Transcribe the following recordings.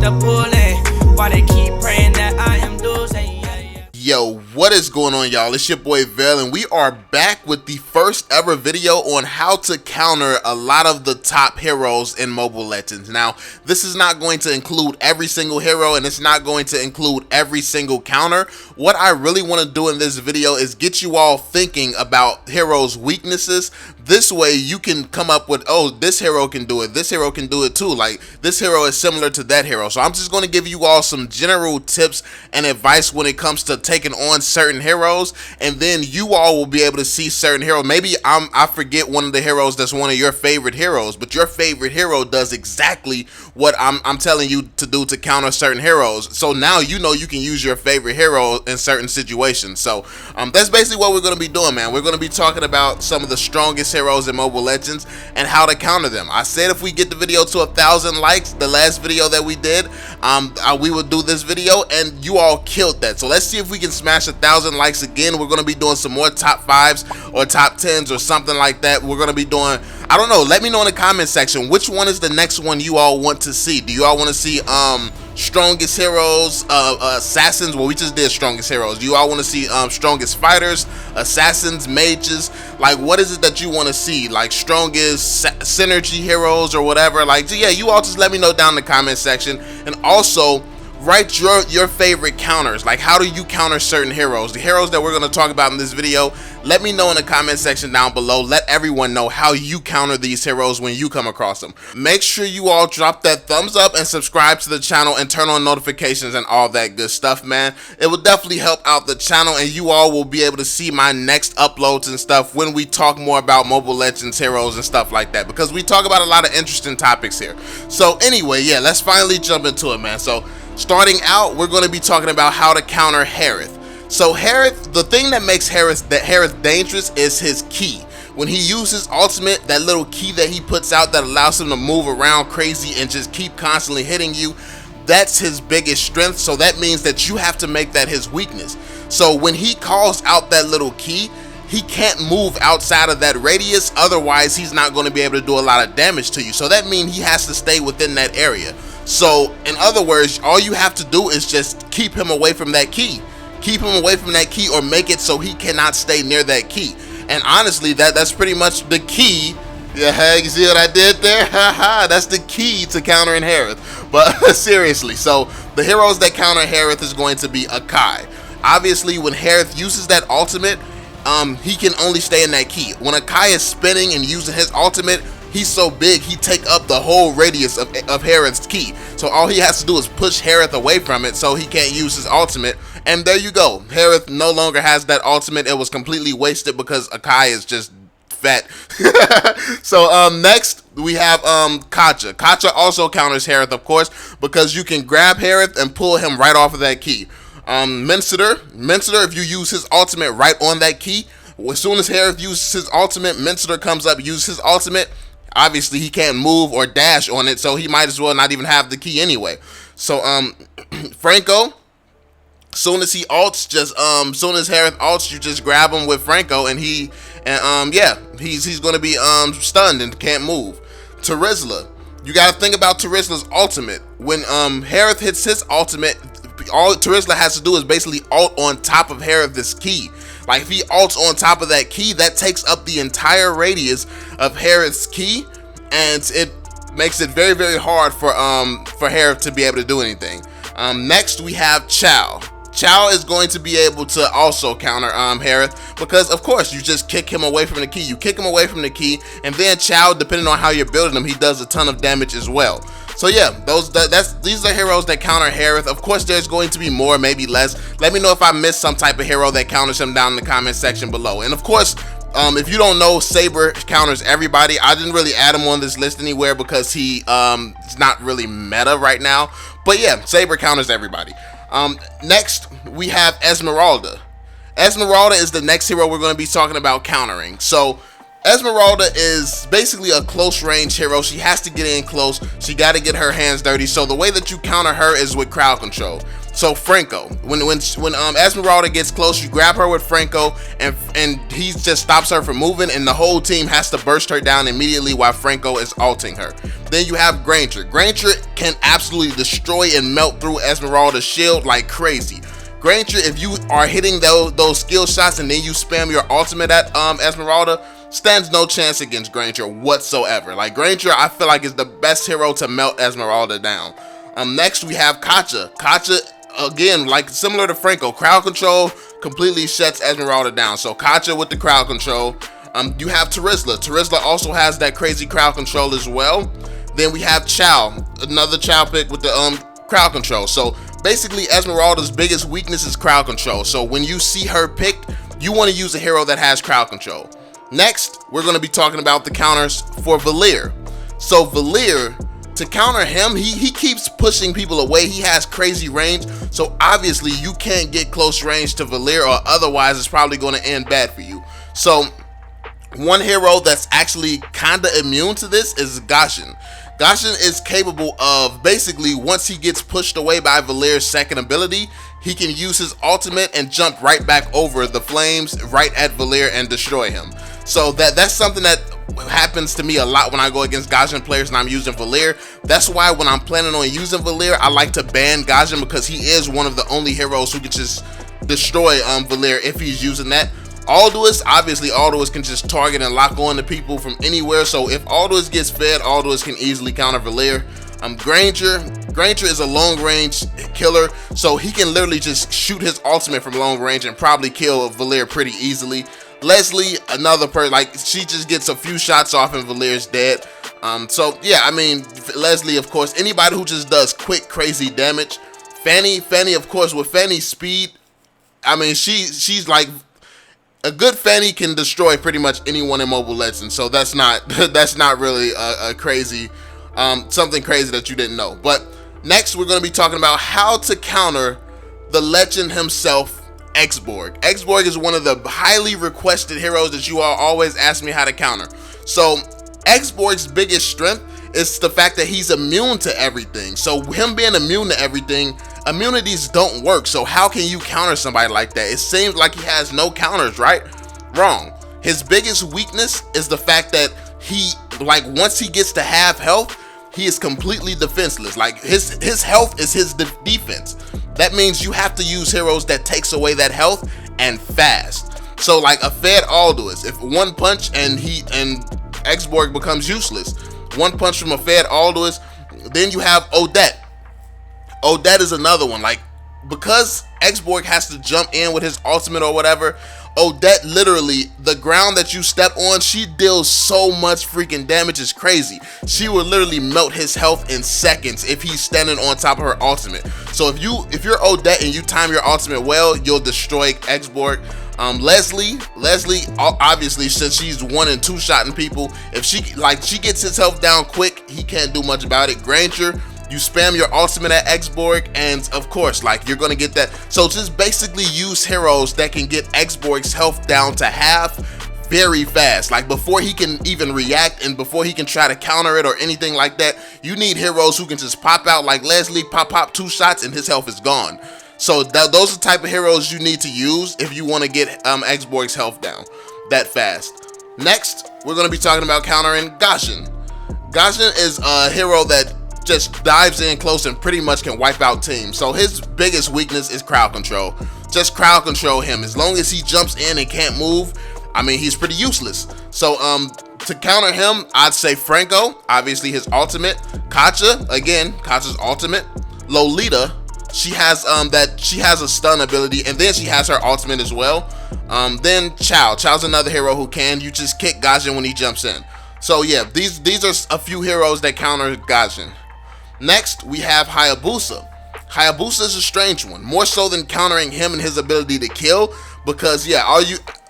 the pulling. Why they keep praying that I am losing? Yo, what is going on, y'all? It's your boy VeLL, and we are back with the first ever video on how to counter a lot of the top heroes in Mobile Legends. Now, this is not going to include every single hero, and it's not going to include every single counter. What I really want to do in this video is get you all thinking about heroes' weaknesses. This way you can come up with, oh, this hero can do it, this hero can do it too, like this hero is similar to that hero. So I'm just going to give you all some general tips and advice when it comes to taking on certain heroes, and then you all will be able to see certain heroes. Maybe I forget one of the heroes that's one of your favorite heroes, but your favorite hero does exactly what I'm telling you to do to counter certain heroes. So now you know you can use your favorite hero in certain situations. So that's basically what we're going to be doing, man. We're going to be talking about some of the strongest heroes in Mobile Legends and how to counter them. I said if we get the video to 1,000 likes, the last video that we did, we would do this video, and you all killed that. So let's see if we can smash 1,000 likes again. We're going to be doing some more top 5s or top 10s or something like that. We're going to be doing, I don't know, let me know in the comment section which one is the next one you all want to see. Do you all want to see strongest heroes, assassins? Well, we just did strongest heroes. Do you all want to see strongest fighters, assassins, mages? Like, what is it that you want to see? Like strongest synergy heroes or whatever? Like, yeah, you all just let me know down in the comment section. And also write your favorite counters. Like, how do you counter certain heroes? The heroes that we're going to talk about in this video, let me know in the comment section down below. Let everyone know how you counter these heroes when you come across them. Make sure you all drop that thumbs up and subscribe to the channel and turn on notifications and all that good stuff, man. It will definitely help out the channel, and you all will be able to see my next uploads and stuff when we talk more about Mobile Legends heroes and stuff like that, because we talk about a lot of interesting topics here. So anyway, yeah, let's finally jump into it, man. So starting out, we're going to be talking about how to counter Harith. So Harith, the thing that makes Harith dangerous is his key. When he uses ultimate, that little key that he puts out that allows him to move around crazy and just keep constantly hitting you, that's his biggest strength. So that means that you have to make that his weakness. So when he calls out that little key, he can't move outside of that radius, otherwise he's not going to be able to do a lot of damage to you. So that means he has to stay within that area. So in other words, all you have to do is just keep him away from that key. Keep him away from that key, or make it so he cannot stay near that key. And honestly, that's pretty much the key. Yeah, you see what I did there? Haha, that's the key to countering Harith. But seriously, so the heroes that counter Harith is going to be Akai. Obviously, when Harith uses that ultimate, he can only stay in that key. When Akai is spinning and using his ultimate, he's so big, he take up the whole radius of Harith's key. So all he has to do is push Harith away from it so he can't use his ultimate. And there you go. Harith no longer has that ultimate. It was completely wasted because Akai is just fat. So next we have CHOU. CHOU also counters Harith, of course, because you can grab Harith and pull him right off of that key. Minceter, if you use his ultimate right on that key, as soon as Harith uses his ultimate, Minceter comes up, uses his ultimate. Obviously he can't move or dash on it, so he might as well not even have the key anyway. So Franco, soon as he ults, soon as Harith ults, you just grab him with Franco, and he's gonna be stunned and can't move. Terizla, you gotta think about Terizla's ultimate. When Harith hits his ultimate, all Terizla has to do is basically ult on top of Harith's key. Like, if he ults on top of that key, that takes up the entire radius of Harith's key, and it makes it very, very hard for Harith to be able to do anything. Next we have CHOU. CHOU is going to be able to also counter Harith, because of course you just kick him away from the key. You kick him away from the key, and then CHOU, depending on how you're building him, he does a ton of damage as well. So yeah, these are heroes that counter Harith. Of course, there's going to be more, maybe less. Let me know if I missed some type of hero that counters him down in the comment section below. And of course, if you don't know, Saber counters everybody. I didn't really add him on this list anywhere because he's not really meta right now. But yeah, Saber counters everybody. Next, we have ESMERALDA. ESMERALDA is the next hero we're going to be talking about countering. So ESMERALDA is basically a close range hero. She has to get in close. She got to get her hands dirty. So the way that you counter her is with crowd control. So Franco, when Esmeralda gets close, you grab her with Franco, and he just stops her from moving, and the whole team has to burst her down immediately while Franco is ulting her. Then you have Granger. Granger can absolutely destroy and melt through Esmeralda's shield like crazy. Granger, if you are hitting those skill shots and then you spam your ultimate at Esmeralda, stands no chance against Granger whatsoever. Like, Granger, I feel like, is the best hero to melt Esmeralda down. Next we have CHOU. CHOU, again, like similar to Franco, crowd control completely shuts Esmeralda down. So CHOU with the crowd control. You have Terizla. Terizla also has that crazy crowd control as well. Then we have CHOU, another CHOU pick with the crowd control. So basically Esmeralda's biggest weakness is crowd control. So when you see her picked, you want to use a hero that has crowd control. Next, we're going to be talking about the counters for Valir. So Valir, to counter him, he keeps pushing people away. He has crazy range, so obviously you can't get close range to Valir, or otherwise it's probably going to end bad for you. So one hero that's actually kind of immune to this is Gashin. Gashin is capable of, basically, once he gets pushed away by Valir's second ability, he can use his ultimate and jump right back over the flames right at Valir and destroy him. So that's something that happens to me a lot when I go against Gashin players and I'm using Valir. That's why when I'm planning on using Valir, I like to ban Gashin, because he is one of the only heroes who can just destroy Valir if he's using that. Alduis, obviously Alduis can just target and lock on to people from anywhere, so if Alduis gets fed, Alduis can easily counter Valir. Granger is a long range killer, so he can literally just shoot his ultimate from long range and probably kill Valir pretty easily. Leslie, another person, like, she just gets a few shots off and Valir's dead. So yeah, I mean, Leslie, of course, anybody who just does quick crazy damage. Fanny, of course, with Fanny's speed, I mean, she's like, a good Fanny can destroy pretty much anyone in Mobile Legends, so that's not really a crazy, something crazy that you didn't know. But next, we're going to be talking about how to counter the legend himself, X.BORG. X.BORG is one of the highly requested heroes that you all always ask me how to counter. So X.BORG's biggest strength is the fact that he's immune to everything. So him being immune to everything, immunities don't work. So how can you counter somebody like that? It seems like he has no counters, right? Wrong. His biggest weakness is the fact that he, like, once he gets to half health, he is completely defenseless. Like, his health is his defense. That means you have to use heroes that takes away that health and fast. So like a fed Alduis, if one punch and X.BORG becomes useless. One punch from a fed Alduis. Then you have Odette. Odette is another one. Like, because X.BORG has to jump in with his ultimate or whatever, Odette, literally, the ground that you step on, she deals so much freaking damage, it's crazy. She will literally melt his health in seconds if he's standing on top of her ultimate. So if you're Odette and you time your ultimate well, you'll destroy X.BORG. Leslie, obviously, since she's 1 and 2 shotting people, if she gets his health down quick, he can't do much about it. Granger, you spam your ultimate at X.BORG, and of course, like, you're gonna get that. So just basically use heroes that can get X.BORG's health down to half very fast. Like, before he can even react and before he can try to counter it or anything like that, you need heroes who can just pop out like Leslie, pop 2 shots and his health is gone. So those are the type of heroes you need to use if you want to get X.BORG's health down that fast. Next, we're going to be talking about countering Gashin. Gashin is a hero that just dives in close and pretty much can wipe out teams. So his biggest weakness is crowd control. Just crowd control him. As long as he jumps in and can't move, I mean, he's pretty useless. So to counter him, I'd say Franco, obviously his ultimate. CHOU, again, CHOU's ultimate. Lolita, she has a stun ability, and then she has her ultimate as well. Then CHOU's another hero who you just kick Gashin when he jumps in. So yeah, these are a few heroes that counter Gashin. Next, we have Hayabusa. Hayabusa is a strange one, more so than countering him and his ability to kill, because yeah,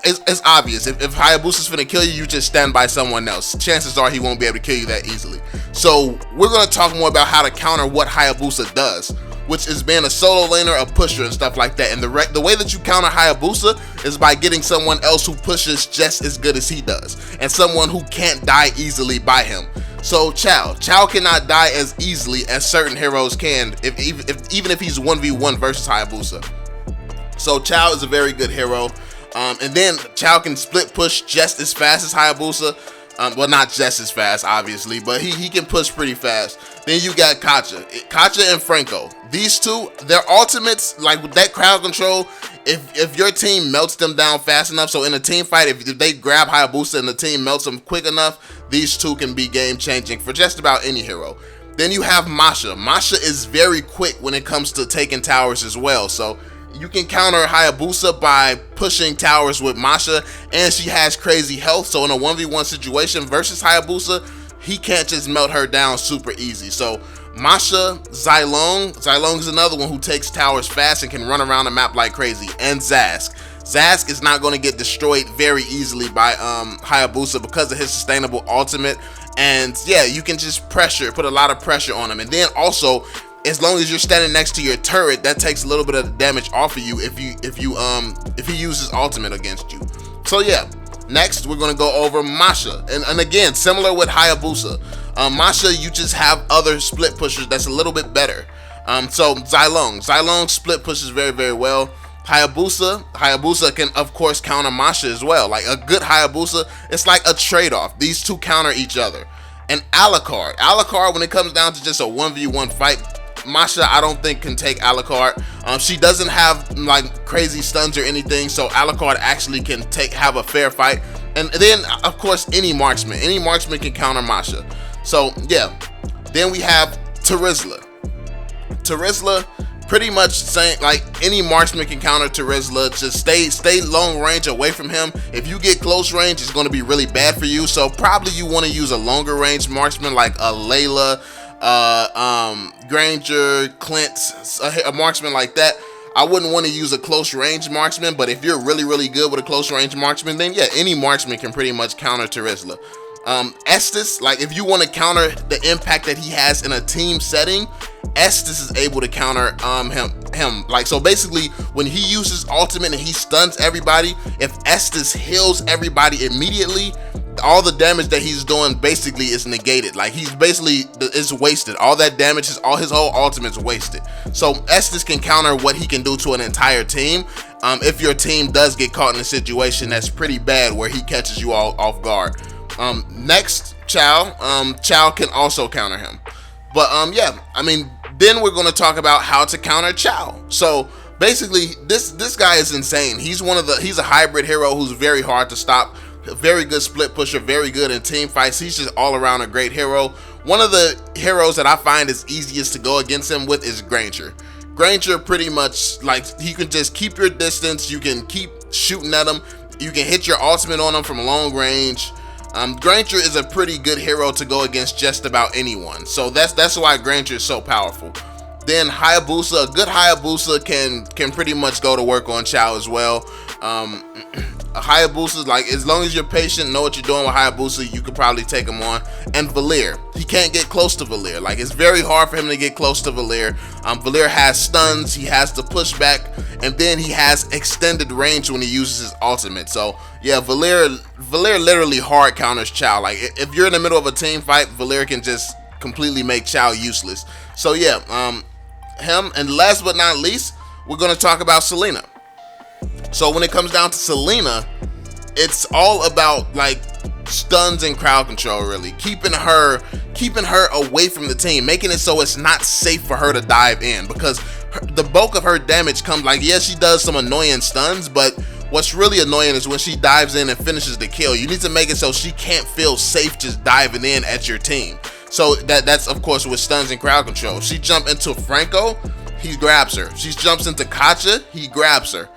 it's obvious. If Hayabusa's finna kill you, you just stand by someone else. Chances are he won't be able to kill you that easily. So we're gonna talk more about how to counter what Hayabusa does, which is being a solo laner, a pusher, and stuff like that. And the way that you counter Hayabusa is by getting someone else who pushes just as good as he does, and someone who can't die easily by him. So CHOU cannot die as easily as certain heroes can, even if he's 1v1 versus Hayabusa. So CHOU is a very good hero. And then CHOU can split push just as fast as Hayabusa. Well, not just as fast, obviously, but he can push pretty fast. Then you got Kacha and Franco. These two, their ultimates, like with that crowd control, if your team melts them down fast enough, so in a team fight, if they grab Hayabusa and the team melts them quick enough, these two can be game changing for just about any hero. Then you have MASHA. MASHA is very quick when it comes to taking towers as well, so you can counter Hayabusa by pushing towers with MASHA, and she has crazy health, so in a 1v1 situation versus Hayabusa, he can't just melt her down super easy. So MASHA, Zilong is another one who takes towers fast and can run around the map like crazy, and Zazk is not going to get destroyed very easily by Hayabusa because of his sustainable ultimate, and yeah, you can just put a lot of pressure on him. And then also, as long as you're standing next to your turret, that takes a little bit of the damage off of you if he uses ultimate against you. So yeah, next we're gonna go over MASHA, and again, similar with Hayabusa, MASHA, you just have other split pushers that's a little bit better. So Zilong split pushes very, very well. Hayabusa can of course counter MASHA as well. Like a good Hayabusa, it's like a trade-off. These two counter each other. And Alucard, when it comes down to just a 1v1 fight, MASHA I don't think can take Alucard. She doesn't have like crazy stuns or anything, so Alucard actually can have a fair fight. And then of course any marksman can counter MASHA. So yeah, then we have Terizla, pretty much same, like any marksman can counter Terizla. Just stay long range away from him. If you get close range, it's going to be really bad for you, so probably you want to use a longer range marksman like a Layla, Granger, Clint, a marksman like that. I wouldn't want to use a close range marksman, but if you're really, really good with a close range marksman, then yeah, any marksman can pretty much counter Terizla. Estes, like if you want to counter the impact that he has in a team setting, Estes is able to counter him. Like, so basically when he uses ultimate and he stuns everybody, if Estes heals everybody immediately, all the damage that he's doing basically is negated. Like he's basically is wasted. All that damage is his whole ultimate's wasted. So Estes can counter what he can do to an entire team. If your team does get caught in a situation that's pretty bad where he catches you all off guard. Next, CHOU can also counter him. But yeah, I mean, then we're going to talk about how to counter CHOU. So basically, this guy is insane. He's a hybrid hero who's very hard to stop. Very good split pusher, very good in team fights. He's just all around a great hero. One of the heroes that I find is easiest to go against him with is Granger. Granger pretty much, like, he can just keep your distance. You can keep shooting at him. You can hit your ultimate on him from long range. Granger is a pretty good hero to go against just about anyone. So that's why Granger is so powerful. Then Hayabusa, a good Hayabusa can pretty much go to work on CHOU as well. Hayabusa, like, as long as you're patient, know what you're doing with Hayabusa, you could probably take him on. And Valir, he can't get close to Valir. Like, it's very hard for him to get close to Valir. Valir has stuns, he has to push back, and then he has extended range when he uses his ultimate. So yeah, Valir literally hard counters CHOU. Like, if you're in the middle of a team fight, Valir can just completely make CHOU useless. So yeah, him. And last but not least, we're going to talk about Selena. So when it comes down to Selena, it's all about like stuns and crowd control, really keeping her away from the team, making it so it's not safe for her to dive in, because the bulk of her damage comes, like, yes, she does some annoying stuns, but what's really annoying is when she dives in and finishes the kill. You need to make it so she can't feel safe just diving in at your team. So that's of course with stuns and crowd control. She jump into Franco, he grabs her. She jumps into Kacha, he grabs her.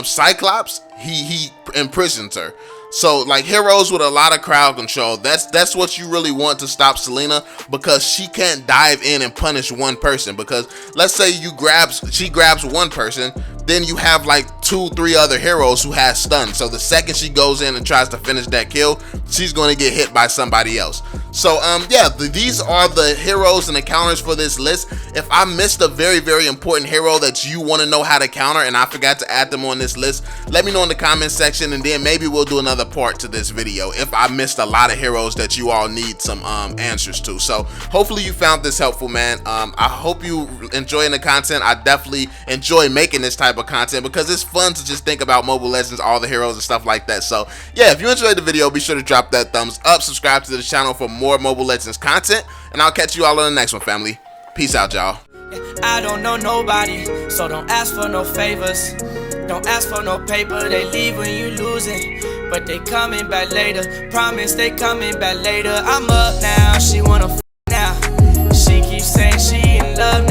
Cyclops, he imprisons her. So like heroes with a lot of crowd control, that's what you really want to stop Selena, because she can't dive in and punish one person. Because let's say she grabs one person, then you have like 2-3 other heroes who has stun. So the second she goes in and tries to finish that kill, she's going to get hit by somebody else. So yeah, these are the heroes and the counters for this list. If I missed a very important hero that you want to know how to counter and I forgot to add them on this list, let me know in the comment section, and then maybe we'll do another part to this video if I missed a lot of heroes that you all need some answers to. So hopefully you found this helpful, man. I hope you enjoying the content. I definitely enjoy making this type of content because it's fun to just think about Mobile Legends, all the heroes and stuff like that. So yeah, if you enjoyed the video, be sure to drop that thumbs up, subscribe to the channel for more Mobile Legends content, and I'll catch you all on the next one, family. Peace out, y'all. I don't know nobody, so don't ask for no favors. Don't ask for no paper, they leave when you losing, but they coming back later. Promise they coming back later. I'm up now, she wanna now. She keeps saying she in love